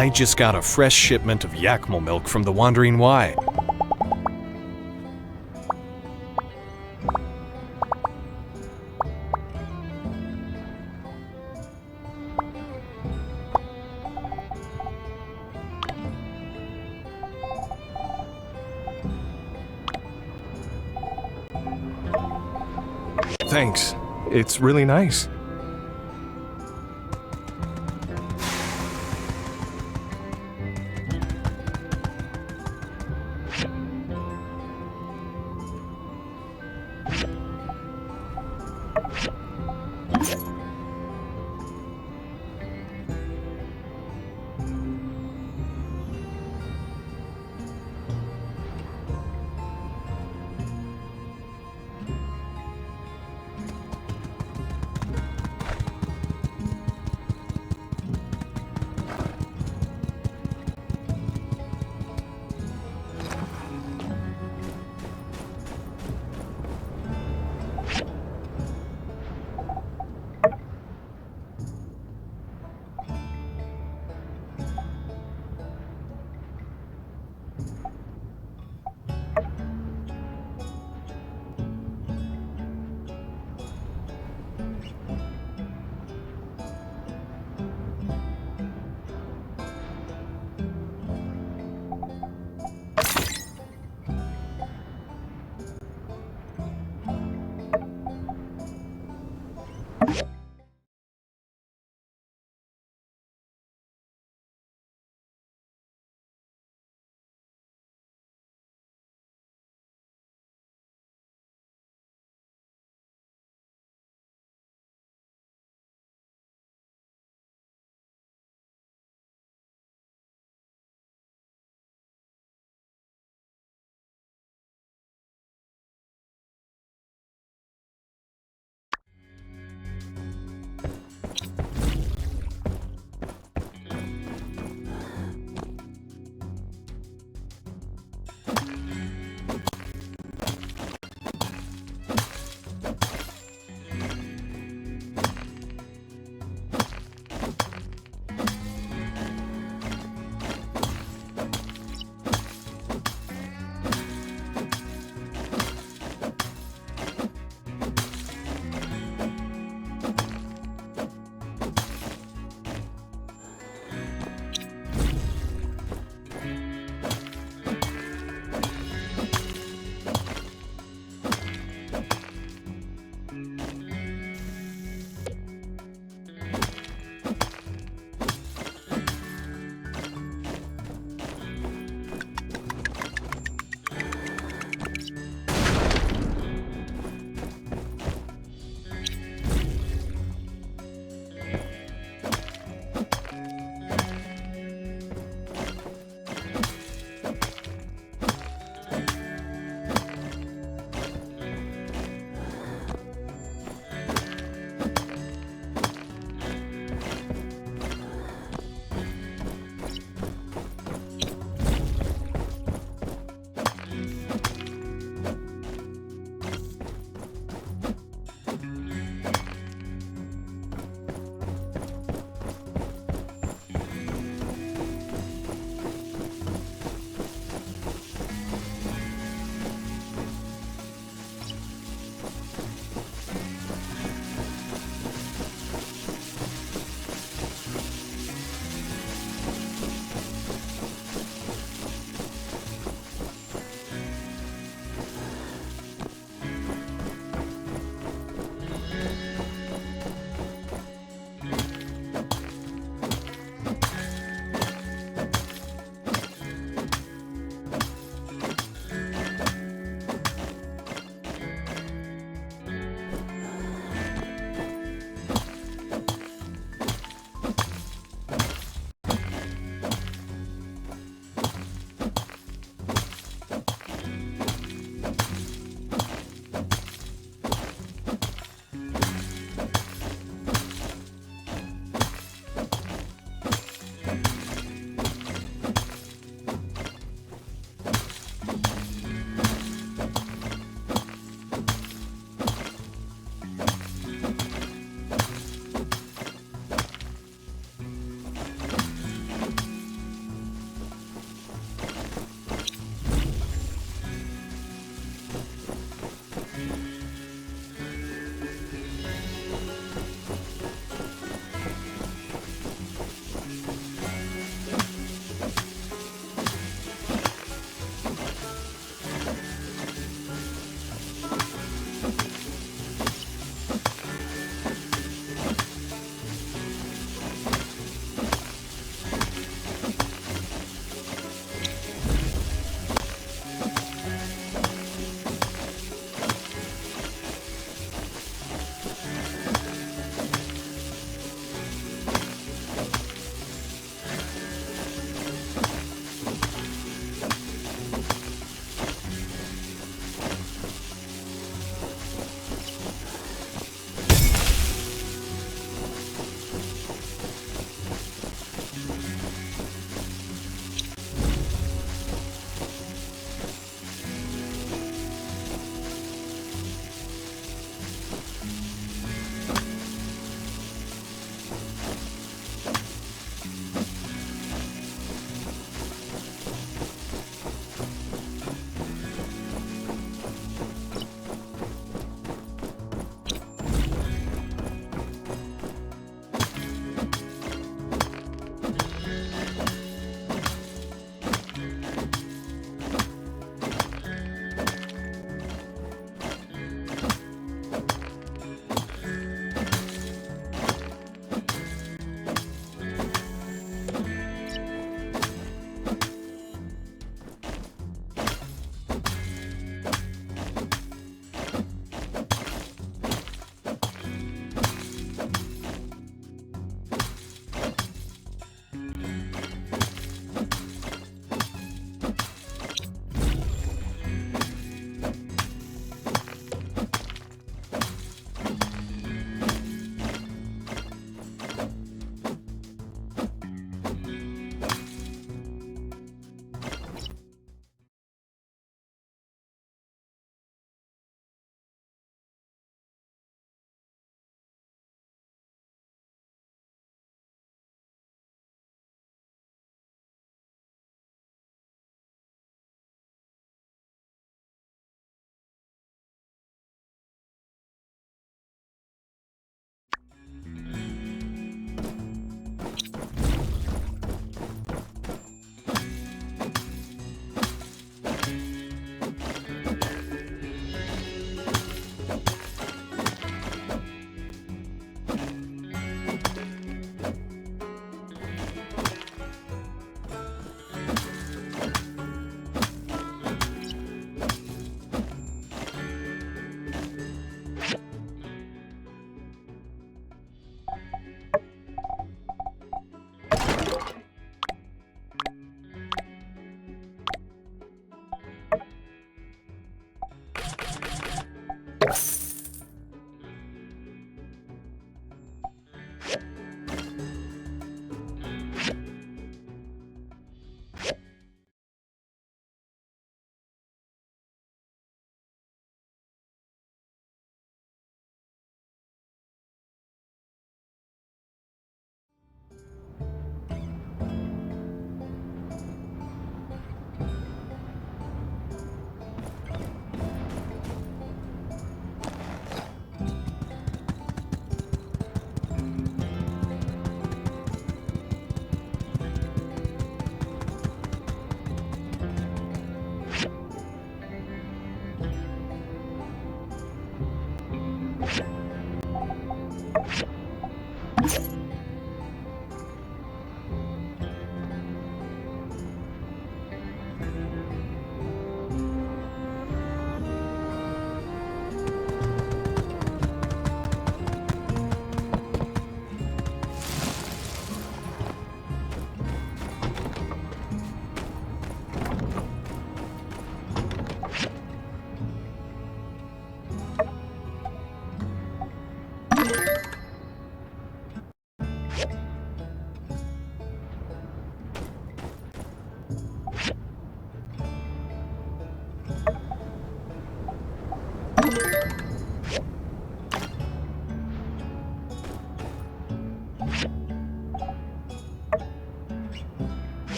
I just got a fresh shipment of Yakimo milk from the Wandering Y. Thanks. It's really nice.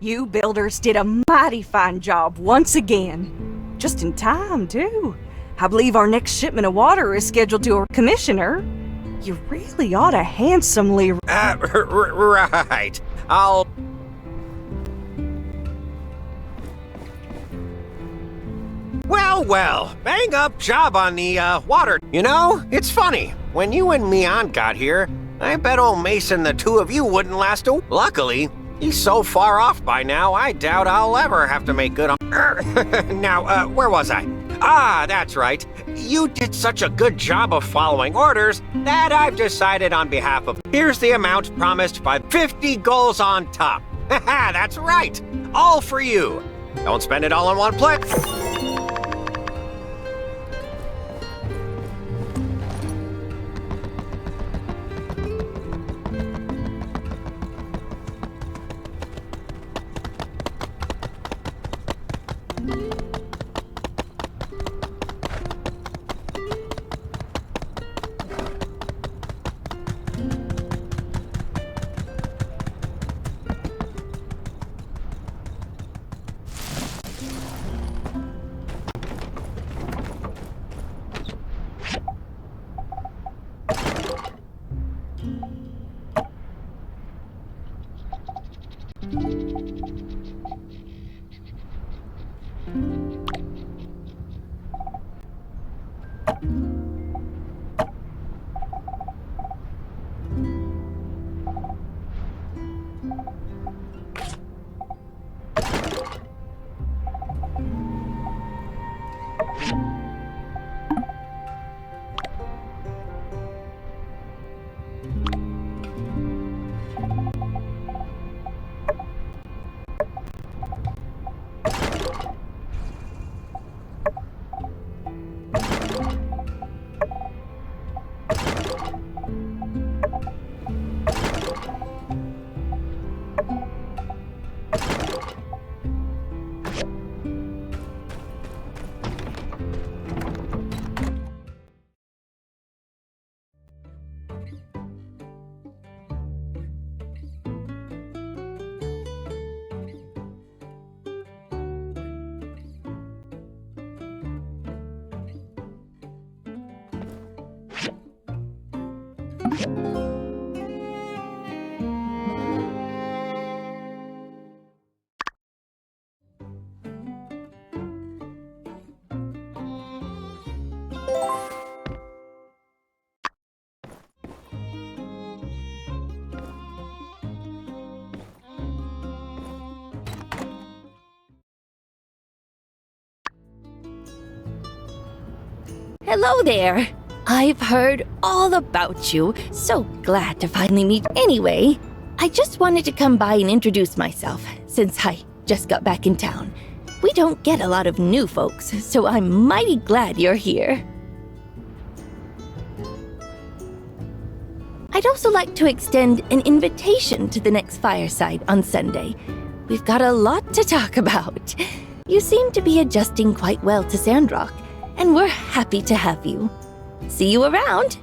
You builders did a mighty fine job once again. Just in time, too. I believe our next shipment of water is scheduled to our commissioner. You really ought to handsomely... Right. I'll... Well, bang up job on the, water. You know, it's funny. When you and Mian got here, I bet old Mason the two of you wouldn't last a... Luckily, he's so far off by now, I doubt I'll ever have to make good on... Now, where was I? Ah, that's right. You did such a good job of following orders that I've decided on behalf of... Here's the amount promised by 50 goals on top. Haha, that's right. All for you. Don't spend it all in one place. Hello there. I've heard all about you. So glad to finally meet anyway. I just wanted to come by and introduce myself, since I just got back in town. We don't get a lot of new folks, so I'm mighty glad you're here. I'd also like to extend an invitation to the next fireside on Sunday. We've got a lot to talk about. You seem to be adjusting quite well to Sandrock, and we're happy to have you. See you around!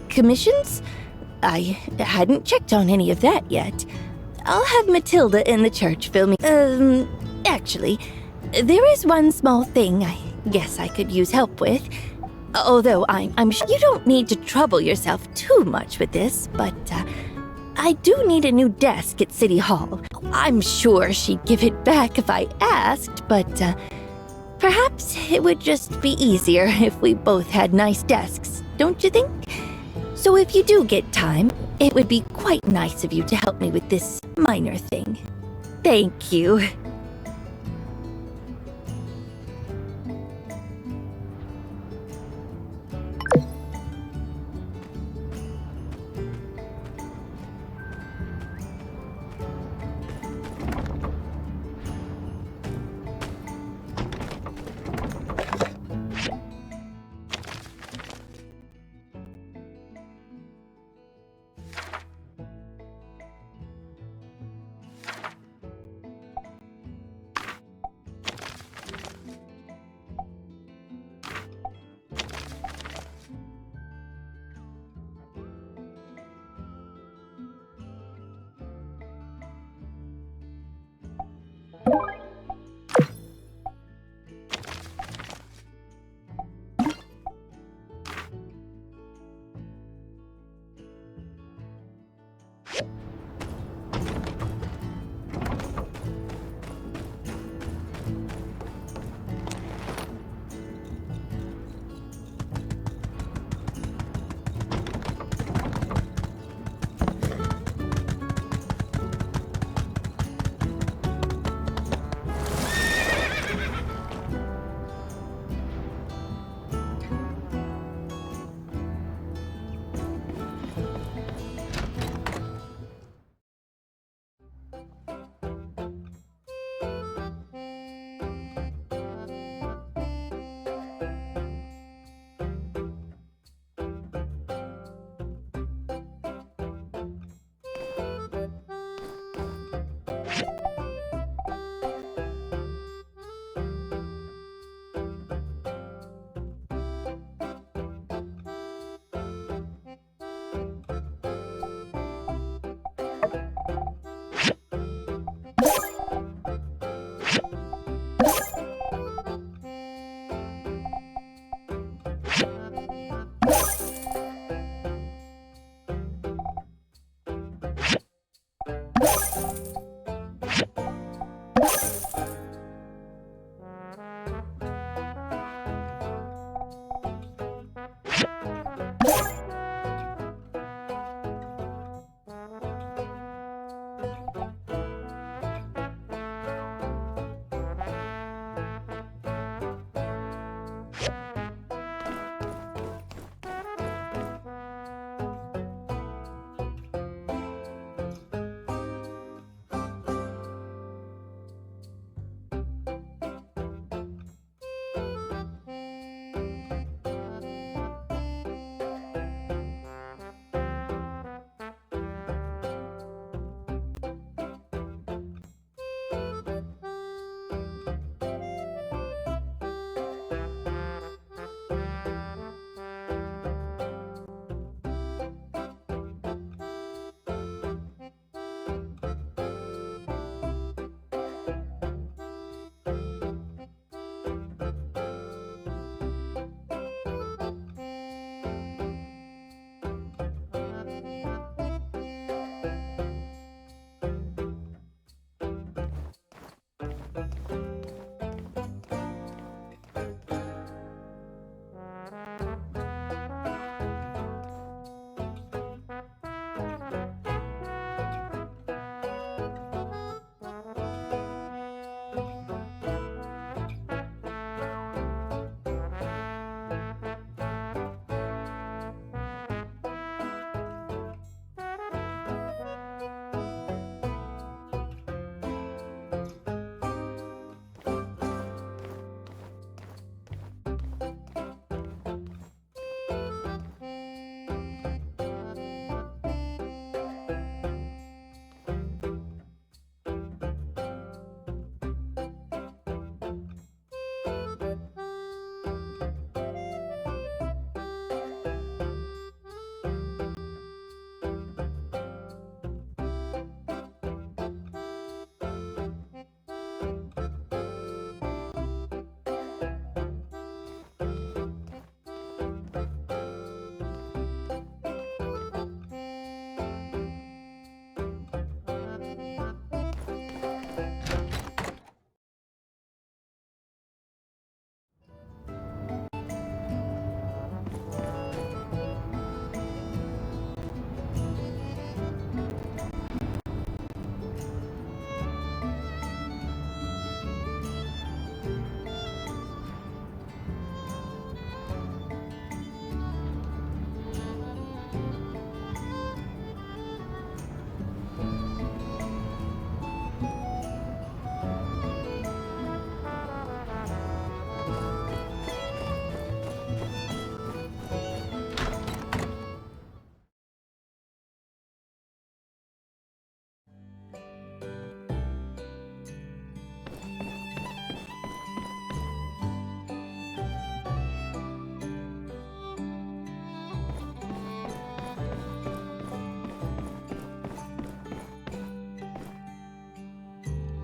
Commissions? I hadn't checked on any of that yet. I'll have Matilda in the church fill me. Actually, there is one small thing I guess I could use help with. Although I'm sure you don't need to trouble yourself too much with this, but I do need a new desk at City Hall. I'm sure she'd give it back if I asked, but perhaps it would just be easier if we both had nice desks, don't you think? So if you do get time, it would be quite nice of you to help me with this minor thing. Thank you.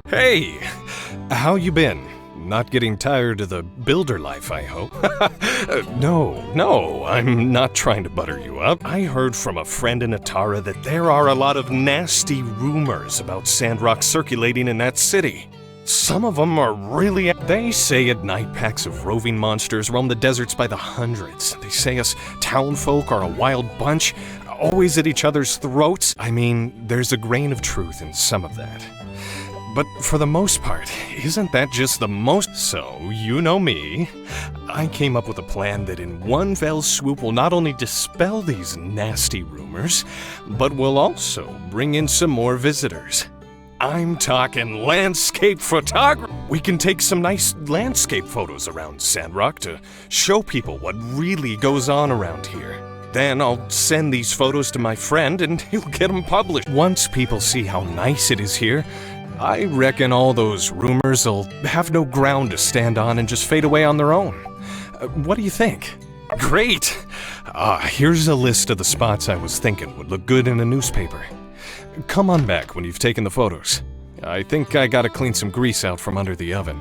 Hey, how you been? Not getting tired of the builder life, I hope. No, I'm not trying to butter you up. I heard from a friend in Atara that there are a lot of nasty rumors about Sandrock circulating in that city. Some of them are really... They say at night packs of roving monsters roam the deserts by the hundreds. They say us townfolk are a wild bunch, always at each other's throats. I mean, there's a grain of truth in some of that. But for the most part, isn't that just the most? So, you know me. I came up with a plan that in one fell swoop will not only dispel these nasty rumors, but will also bring in some more visitors. I'm talking landscape photography. We can take some nice landscape photos around Sandrock to show people what really goes on around here. Then I'll send these photos to my friend and he'll get them published. Once people see how nice it is here, I reckon all those rumors will have no ground to stand on and just fade away on their own. What do you think? Great! Here's a list of the spots I was thinking would look good in a newspaper. Come on back when you've taken the photos. I think I gotta clean some grease out from under the oven.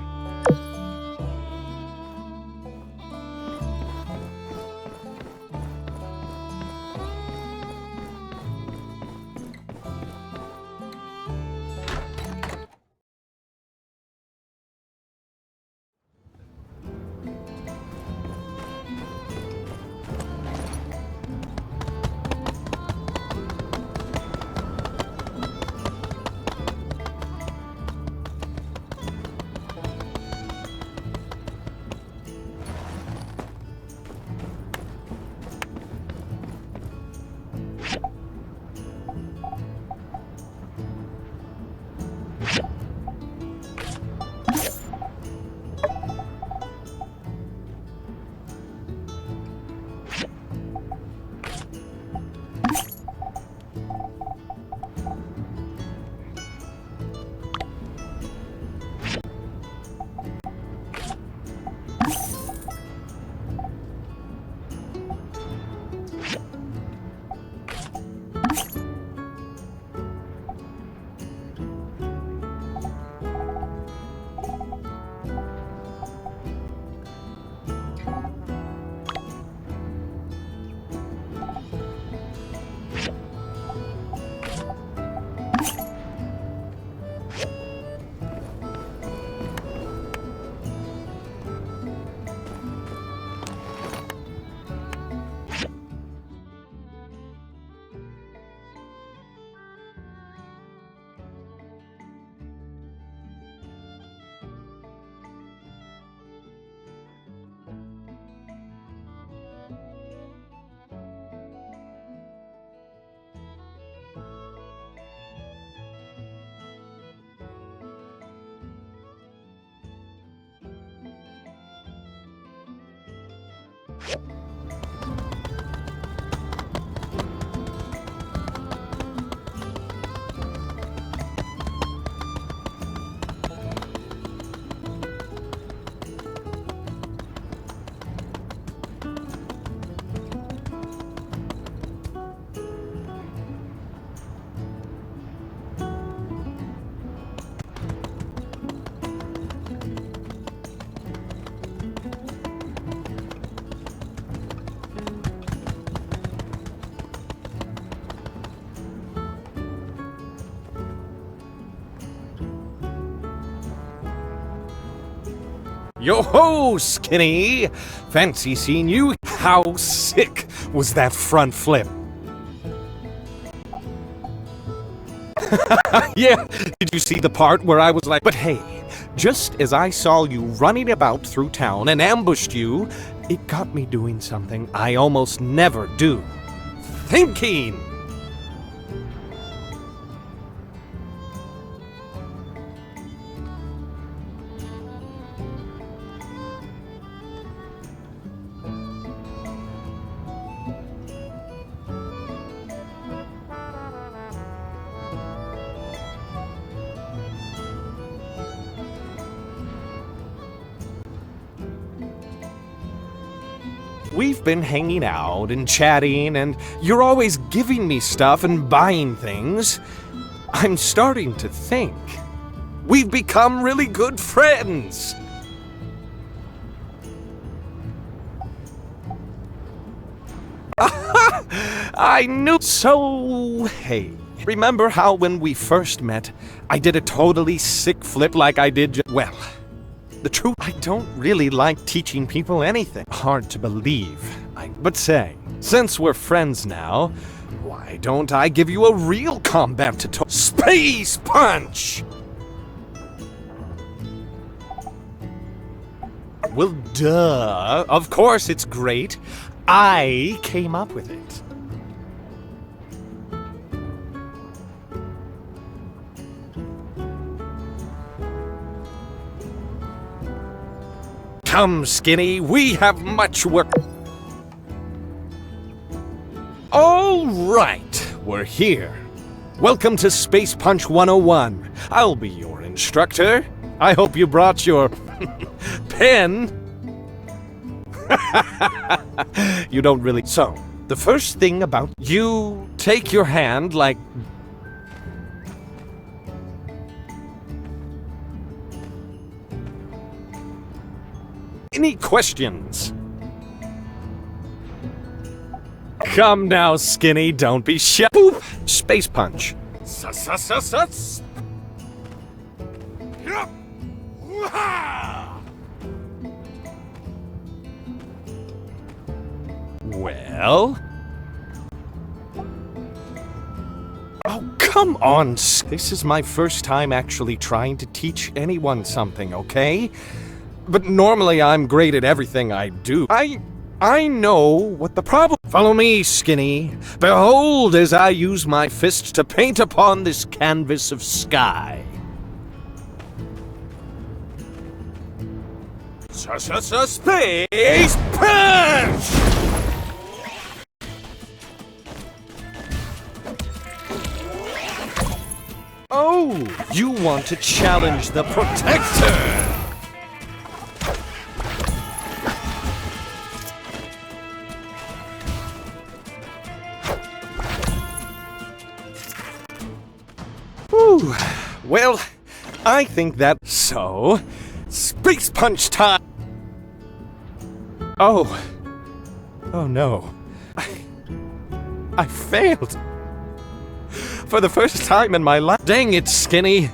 Yo-ho, Skinny! Fancy seeing you. How sick was that front flip? Yeah, did you see the part where I was like, but hey, just as I saw you running about through town and ambushed you, it got me doing something I almost never do. Thinking! We've been hanging out and chatting, and you're always giving me stuff and buying things. I'm starting to think, We've become really good friends. I knew. So, hey, remember how when we first met, I did a totally sick flip like I did well, the truth, I don't really like teaching people anything. Hard to believe. But say, since we're friends now, why don't I give you a real combat tutorial? Space Punch! Well, duh. Of course it's great. I came up with it. Come, Skinny, we have much work. All right, we're here. Welcome to Space Punch 101. I'll be your instructor. I hope you brought your pen. You don't really. So, the first thing about you take your hand like. Any questions? Come now, Skinny, don't be shy. Boop! Space Punch. Sus. Yup! Wah! Well? Oh, come on. This is my first time actually trying to teach anyone something, okay? But normally I'm great at everything I do. I know what the problem. Follow me, Skinny. Behold as I use my fist to paint upon this canvas of sky. Space Punch! Oh, you want to challenge the Protector! Whew. Well, I think that... So, Space Punch time! Oh. Oh no. I failed. For the first time in my life. Dang it, Skinny.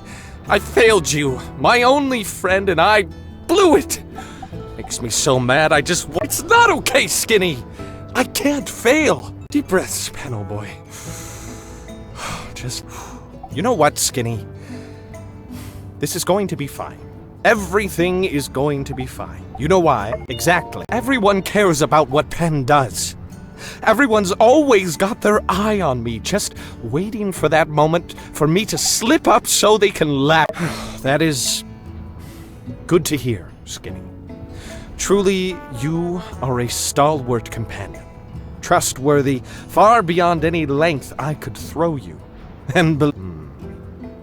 I failed you. My only friend, and I blew it. Makes me so mad I just... It's not okay, Skinny. I can't fail. Deep breaths, panel boy. Just... You know what, Skinny? This is going to be fine. Everything is going to be fine. You know why? Exactly. Everyone cares about what Penn does. Everyone's always got their eye on me, just waiting for that moment for me to slip up so they can laugh. That is good to hear, Skinny. Truly, you are a stalwart companion. Trustworthy, far beyond any length I could throw you. And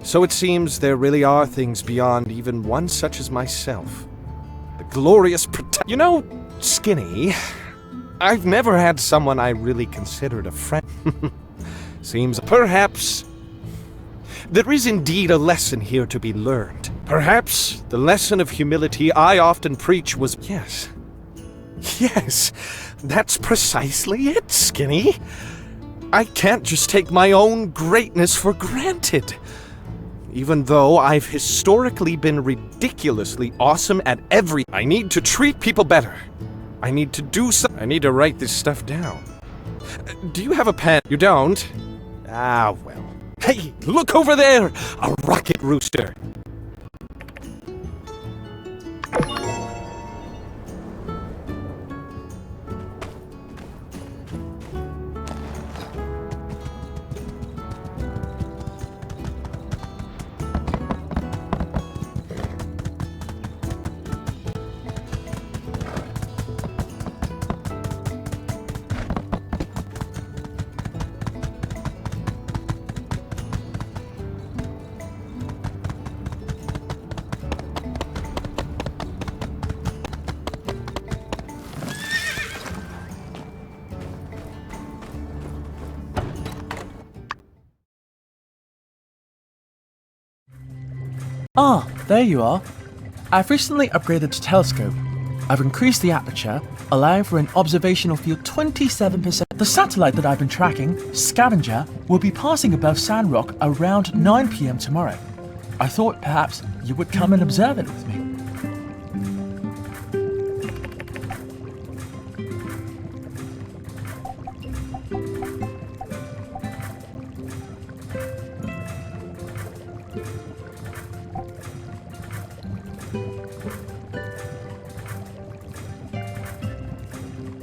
so it seems there really are things beyond even one such as myself. The glorious You know, Skinny, I've never had someone I really considered a friend. Seems perhaps there is indeed a lesson here to be learned. Perhaps the lesson of humility I often preach was... Yes, that's precisely it, Skinny. I can't just take my own greatness for granted. Even though I've historically been ridiculously awesome at I need to treat people better. I need to do something. I need to write this stuff down. Do you have a pen? You don't? Ah, well. Hey, look over there! A rocket rooster. Ah, there you are. I've recently upgraded the telescope. I've increased the aperture, allowing for an observational field 27%. The satellite that I've been tracking, Scavenger, will be passing above Sandrock around 9 p.m. tomorrow. I thought perhaps you would come and observe it with me.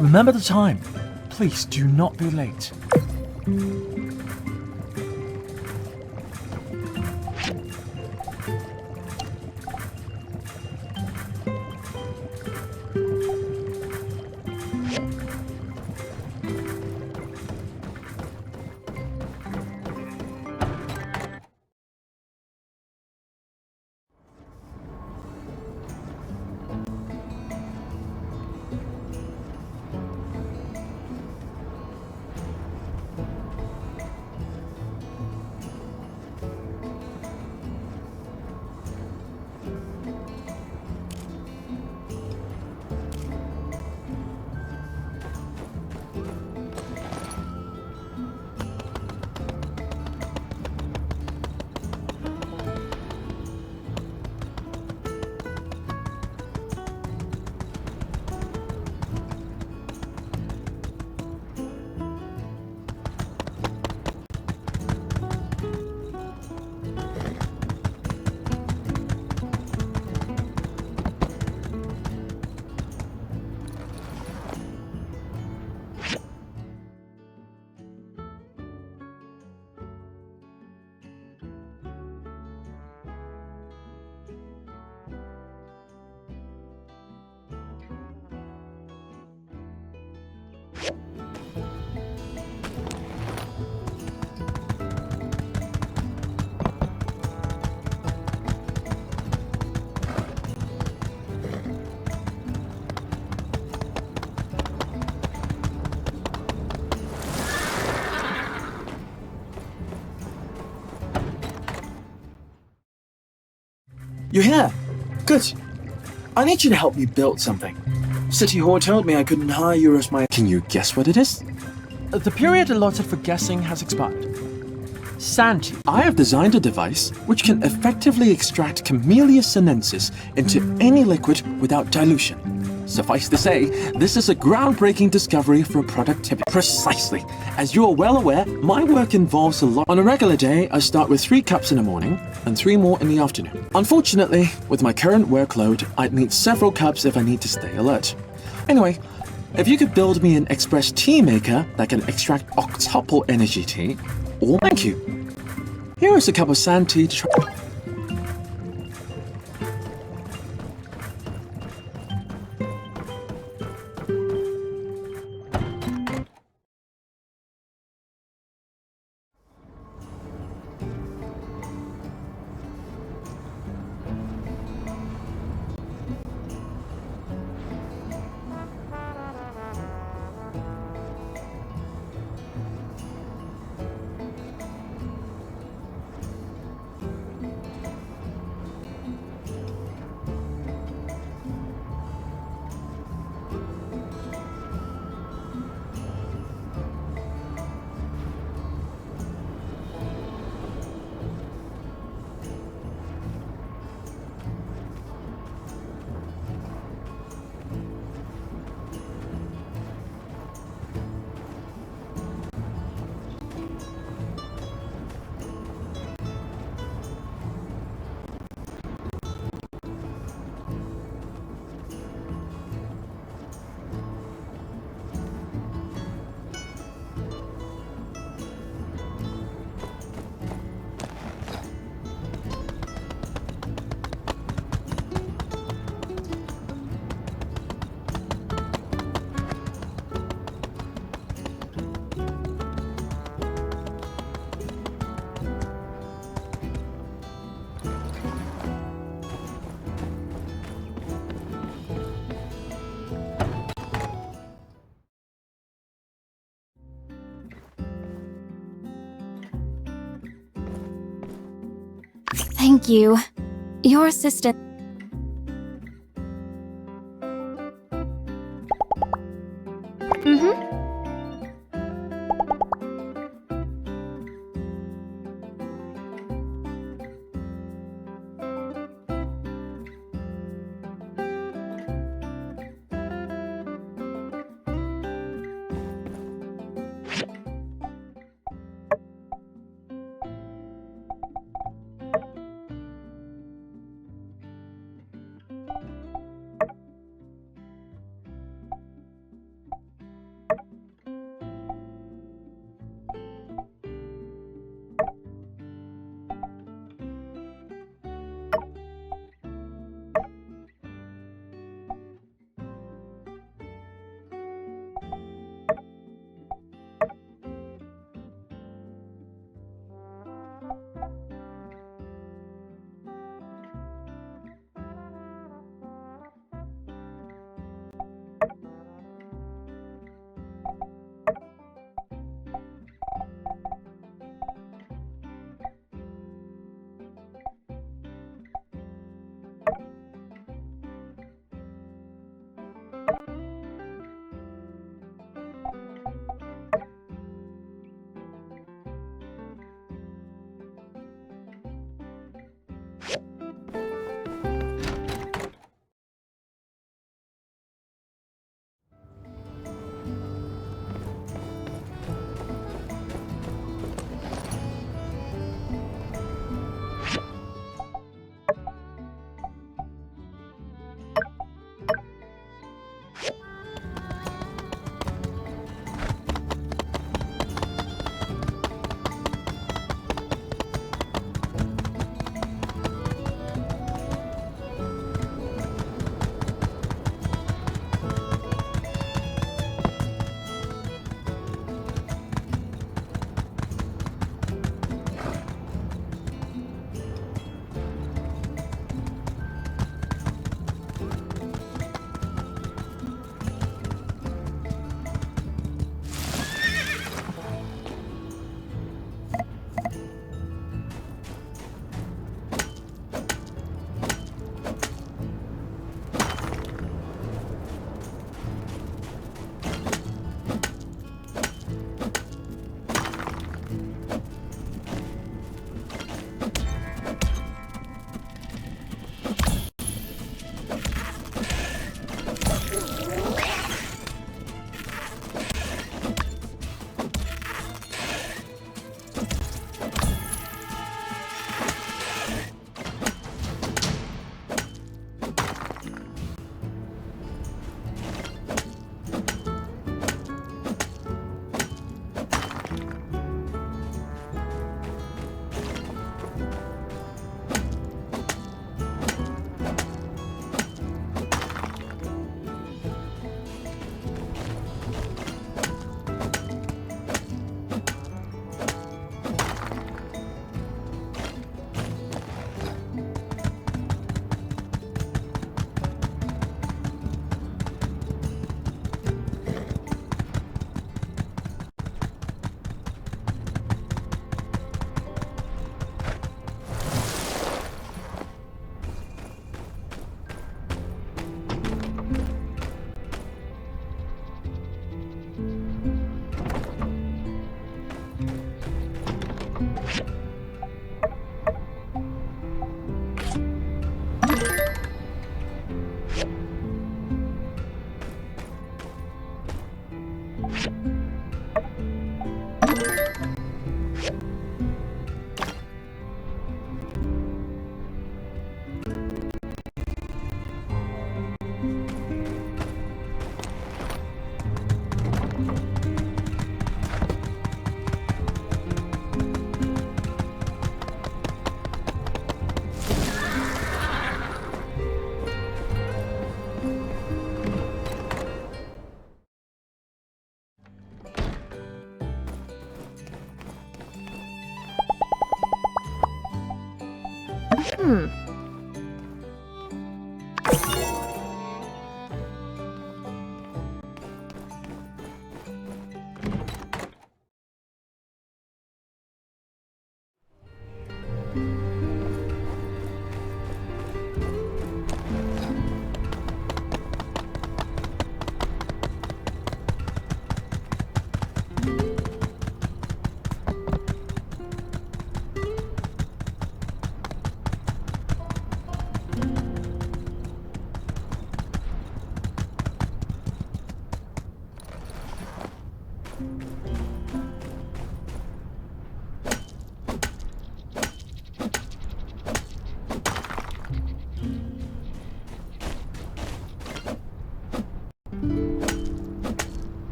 Remember the time. Please do not be late. You're here? Good. I need you to help me build something. City Hall told me I couldn't hire you as my... Can you guess what it is? The period allotted for guessing has expired. Santi. I have designed a device which can effectively extract Camellia sinensis into any liquid without dilution. Suffice to say, this is a groundbreaking discovery for productivity. Precisely. As you are well aware, my work involves a lot. On a regular day, I start with 3 cups in the morning and 3 more in the afternoon. Unfortunately, with my current workload, I'd need several cups if I need to stay alert. Anyway, if you could build me an express tea maker that can extract octuple energy tea, or thank you. Here is a cup of sand tea to try. Thank you. Your assistant. Mm-hmm.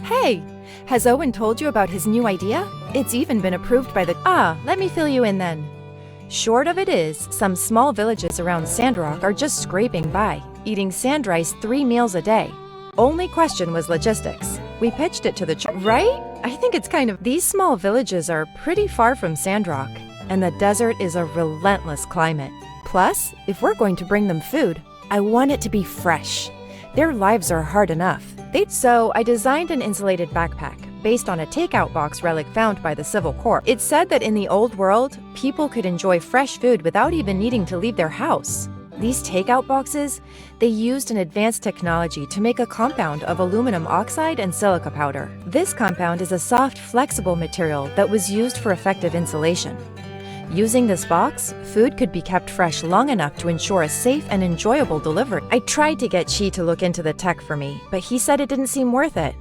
Hey! Has Owen told you about his new idea? It's even been approved by the— let me fill you in then. Short of it is, some small villages around Sandrock are just scraping by, eating sand rice 3 meals a day. Only question was logistics. We pitched it to the right? I think it's kind of— These small villages are pretty far from Sandrock, and the desert is a relentless climate. Plus, if we're going to bring them food, I want it to be fresh. Their lives are hard enough. So I designed an insulated backpack based on a takeout box relic found by the Civil Corps. It said that in the old world, people could enjoy fresh food without even needing to leave their house. These takeout boxes, they used an advanced technology to make a compound of aluminum oxide and silica powder. This compound is a soft, flexible material that was used for effective insulation. Using this box, food could be kept fresh long enough to ensure a safe and enjoyable delivery. I tried to get Chi to look into the tech for me, but he said it didn't seem worth it.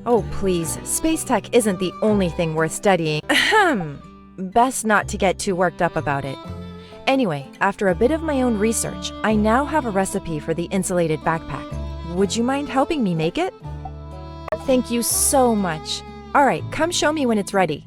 Oh please, space tech isn't the only thing worth studying. Ahem. Best not to get too worked up about it. Anyway, after a bit of my own research, I now have a recipe for the insulated backpack. Would you mind helping me make it? Thank you so much. Alright, come show me when it's ready.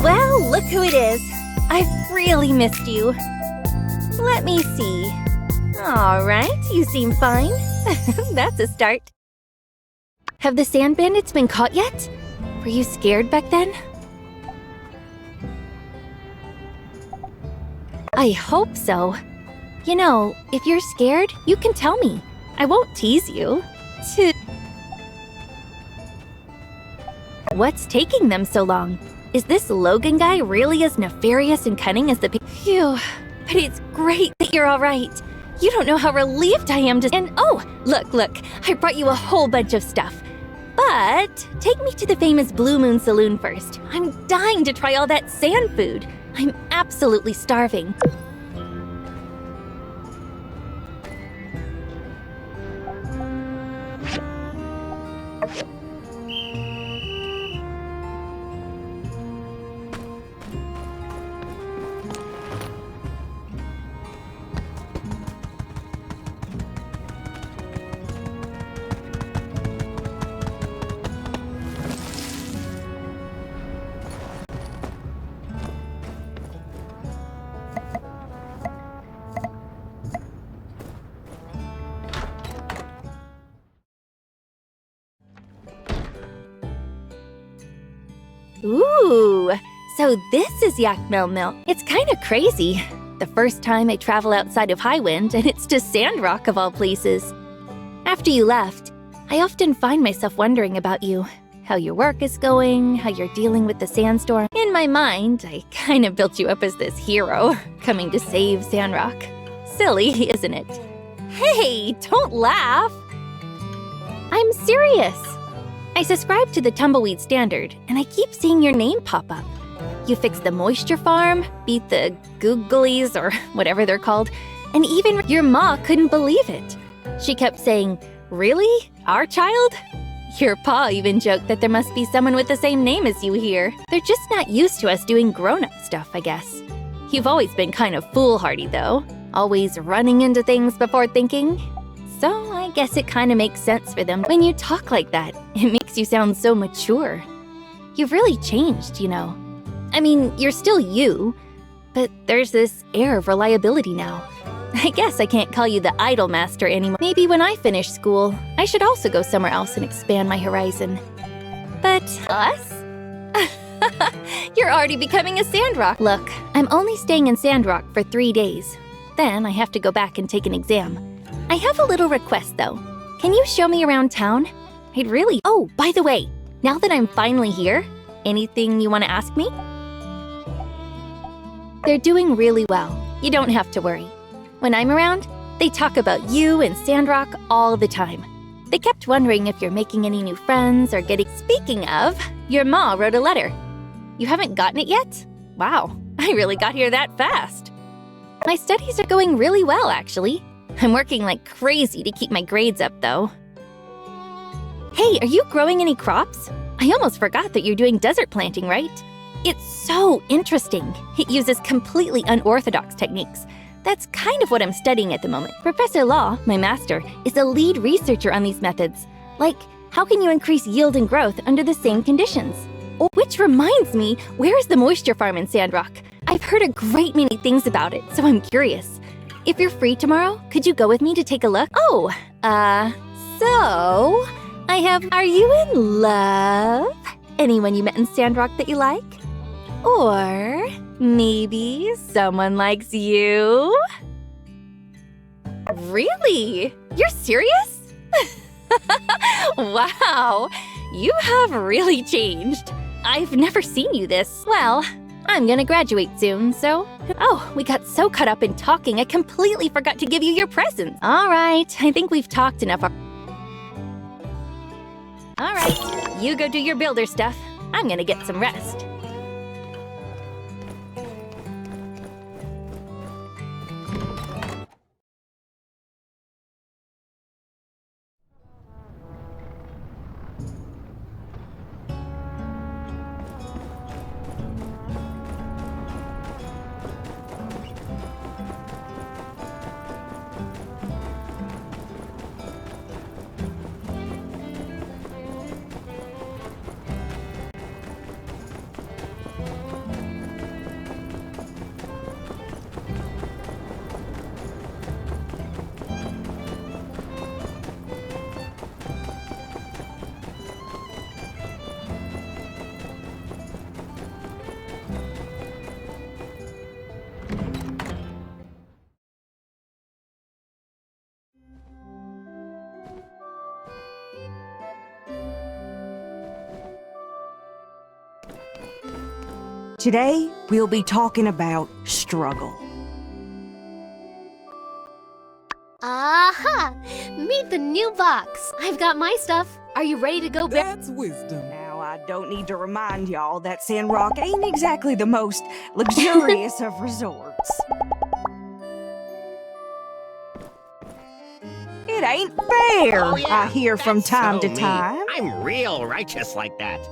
Well, look who it is. I've really missed you. Let me see. All right, you seem fine. That's a start. Have the sand bandits been caught yet? Were you scared back then? I hope so. You know, if you're scared, you can tell me. I won't tease you. What's taking them so long? Is this Logan guy really as nefarious and cunning as the Phew, but it's great that you're all right. You don't know how relieved I am to— And oh, look, I brought you a whole bunch of stuff. But take me to the famous Blue Moon Saloon first. I'm dying to try all that sand food. I'm absolutely starving. Ooh, so this is Yakmel Mill. It's kind of crazy. The first time I travel outside of Highwind, and it's to Sandrock of all places. After you left, I often find myself wondering about you. How your work is going, how you're dealing with the sandstorm. In my mind, I kind of built you up as this hero, coming to save Sandrock. Silly, isn't it? Hey, don't laugh! I'm serious. I subscribe to the Tumbleweed Standard, and I keep seeing your name pop up. You fixed the moisture farm, beat the googlies, or whatever they're called, and even your ma couldn't believe it. She kept saying, "Really? Our child?" Your pa even joked that there must be someone with the same name as you here. They're just not used to us doing grown-up stuff, I guess. You've always been kind of foolhardy, though. Always running into things before thinking. So I guess it kind of makes sense for them when you talk like that. It makes you sound so mature. You've really changed, you know. I mean, you're still you, but there's this air of reliability now. I guess I can't call you the idol master anymore. Maybe when I finish school, I should also go somewhere else and expand my horizon. But us? You're already becoming a Sandrock. Look, I'm only staying in Sandrock for 3 days. Then I have to go back and take an exam. I have a little request, though. Can you show me around town? I'd really... Oh, by the way, now that I'm finally here, anything you want to ask me? They're doing really well. You don't have to worry. When I'm around, they talk about you and Sandrock all the time. They kept wondering if you're making any new friends or getting... Speaking of, your ma wrote a letter. You haven't gotten it yet? Wow, I really got here that fast. My studies are going really well, actually. I'm working like crazy to keep my grades up, though. Hey, are you growing any crops? I almost forgot that you're doing desert planting, right? It's so interesting. It uses completely unorthodox techniques. That's kind of what I'm studying at the moment. Professor Law, my master, is a lead researcher on these methods. Like, how can you increase yield and growth under the same conditions? Oh, which reminds me, where is the moisture farm in Sandrock? I've heard a great many things about it, so I'm curious. If you're free tomorrow, could you go with me to take a look? Oh, so... I have... Are you in love? Anyone you met in Sandrock that you like? Or maybe someone likes you? Really? You're serious? Wow, you have really changed. I've never seen you this. Well, I'm gonna graduate soon, so... Oh, we got so caught up in talking, I completely forgot to give you your present. All right, I think we've talked enough. All right, you go do your builder stuff. I'm gonna get some rest. Today, we'll be talking about struggle. Aha! Meet the new box. I've got my stuff. Are you ready to go back? That's wisdom. Now, I don't need to remind y'all that Sandrock ain't exactly the most luxurious of resorts. It ain't fair, Oh, yeah, I hear from that's time so to me. time. I'm real righteous like that.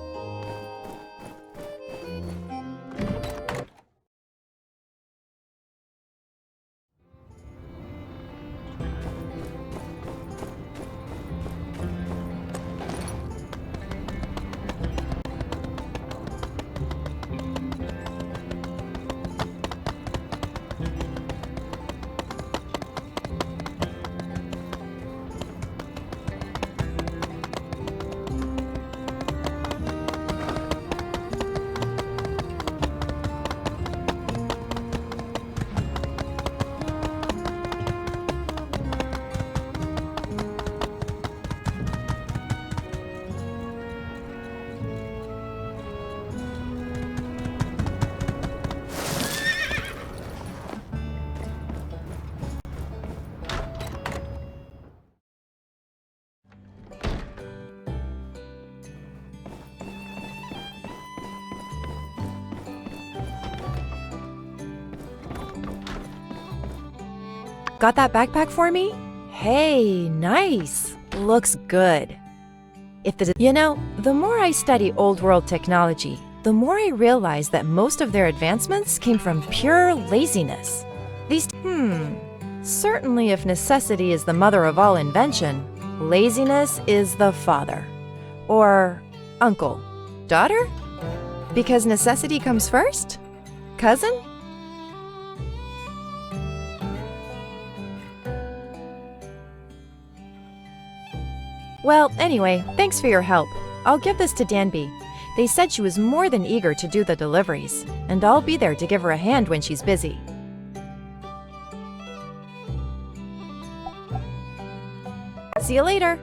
Got that backpack for me? Hey, nice. Looks good. The more I study old world technology, the more I realize that most of their advancements came from pure laziness. Certainly if necessity is the mother of all invention, laziness is the father. Or uncle. Daughter? Because necessity comes first? Cousin? Well, anyway, thanks for your help. I'll give this to Danby. They said she was more than eager to do the deliveries, and I'll be there to give her a hand when she's busy. See you later.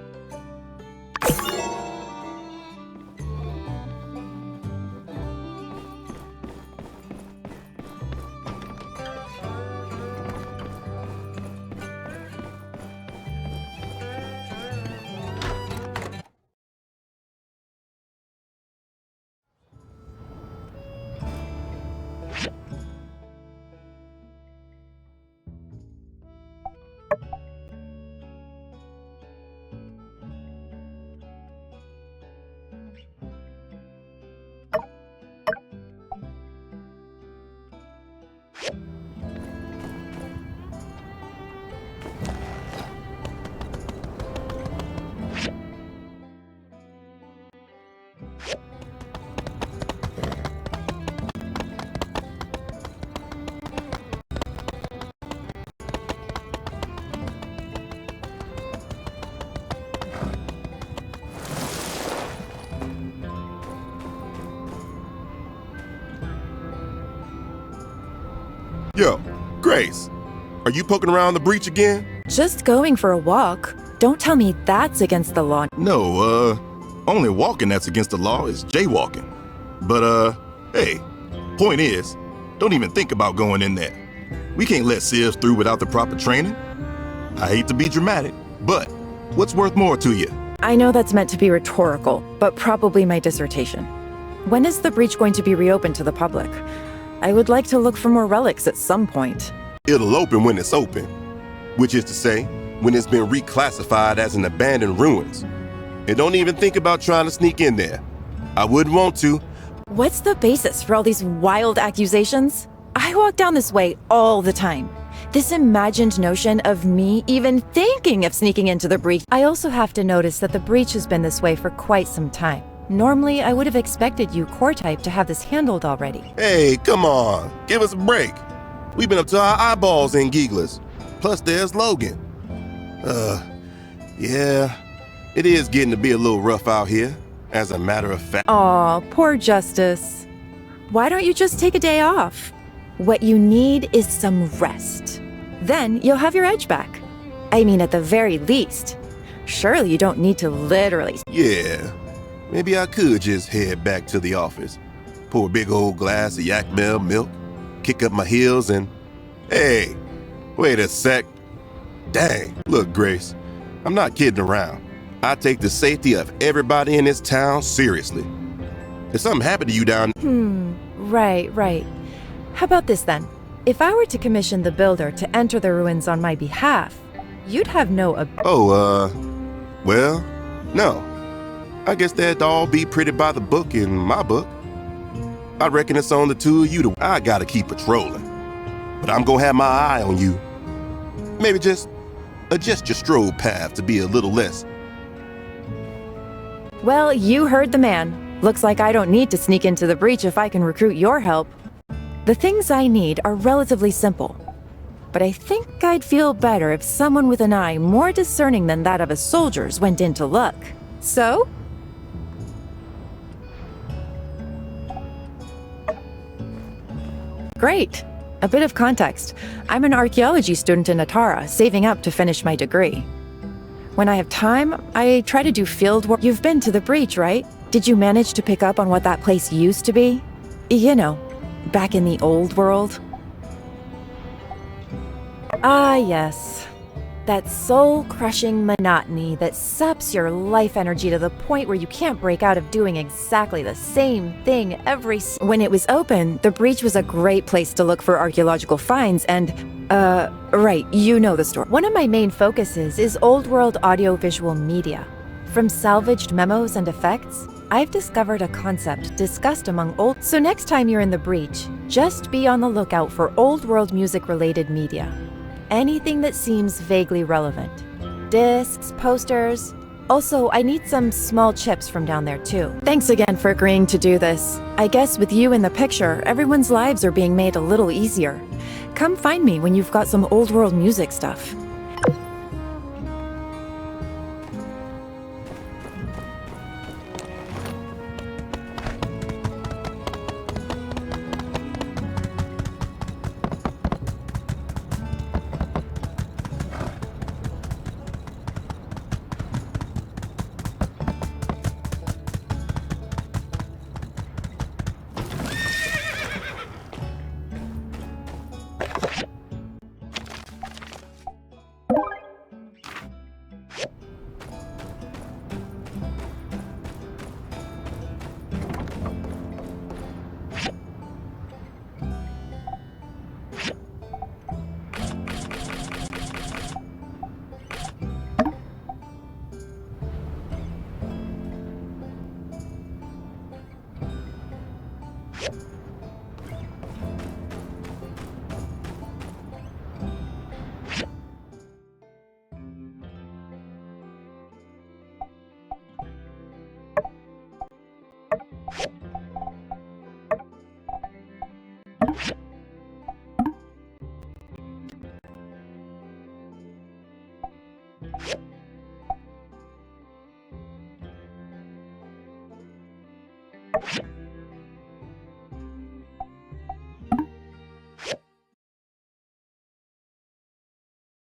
Yo, Grace, are you poking around the breach again? Just going for a walk. Don't tell me that's against the law. No, only walking that's against the law is jaywalking. But, hey, point is, don't even think about going in there. We can't let Sivs through without the proper training. I hate to be dramatic, but what's worth more to you? I know that's meant to be rhetorical, but probably my dissertation. When is the breach going to be reopened to the public? I would like to look for more relics at some point. It'll open when it's open, which is to say, when it's been reclassified as an abandoned ruins. And don't even think about trying to sneak in there. I wouldn't want to. What's the basis for all these wild accusations? I walk down this way all the time. This imagined notion of me even thinking of sneaking into the breach. I also have to notice that the breach has been this way for quite some time. Normally, I would have expected you, core type, to have this handled already. Hey, come on, give us a break. We've been up to our eyeballs in Geeglers. Plus, there's Logan. Yeah, it is getting to be a little rough out here, as a matter of fact. Aw, poor Justice. Why don't you just take a day off? What you need is some rest. Then you'll have your edge back. I mean, at the very least. Surely you don't need to literally... Yeah, maybe I could just head back to the office, pour a big old glass of yak milk, kick up my heels and... Hey, wait a sec. Dang, look, Grace, I'm not kidding around. I take the safety of everybody in this town seriously. If something happened to you down... Right. How about this then? If I were to commission the builder to enter the ruins on my behalf, you'd have no... well, no. I guess that'd all be pretty by the book in my book. I reckon it's on the two of you to... I gotta keep patrolling. But I'm gonna have my eye on you. Maybe just adjust your stroll path to be a little less... Well, you heard the man. Looks like I don't need to sneak into the breach if I can recruit your help. The things I need are relatively simple. But I think I'd feel better if someone with an eye more discerning than that of a soldier's went in to look. So? Great. A bit of context. I'm an archaeology student in Atara, saving up to finish my degree. When I have time, I try to do field work. You've been to the breach, right? Did you manage to pick up on what that place used to be? You know, back in the old world? Ah, yes. That soul-crushing monotony that saps your life energy to the point where you can't break out of doing exactly the same thing every... When it was open, the breach was a great place to look for archaeological finds, and Right, you know the story. One of my main focuses is old world audiovisual media. From salvaged memos and effects, I've discovered a concept discussed among old. So next time you're in the breach, just be on the lookout for old world music related media. Anything that seems vaguely relevant. Discs, posters. Also, I need some small chips from down there too. Thanks again for agreeing to do this. I guess with you in the picture, everyone's lives are being made a little easier. Come find me when you've got some old world music stuff.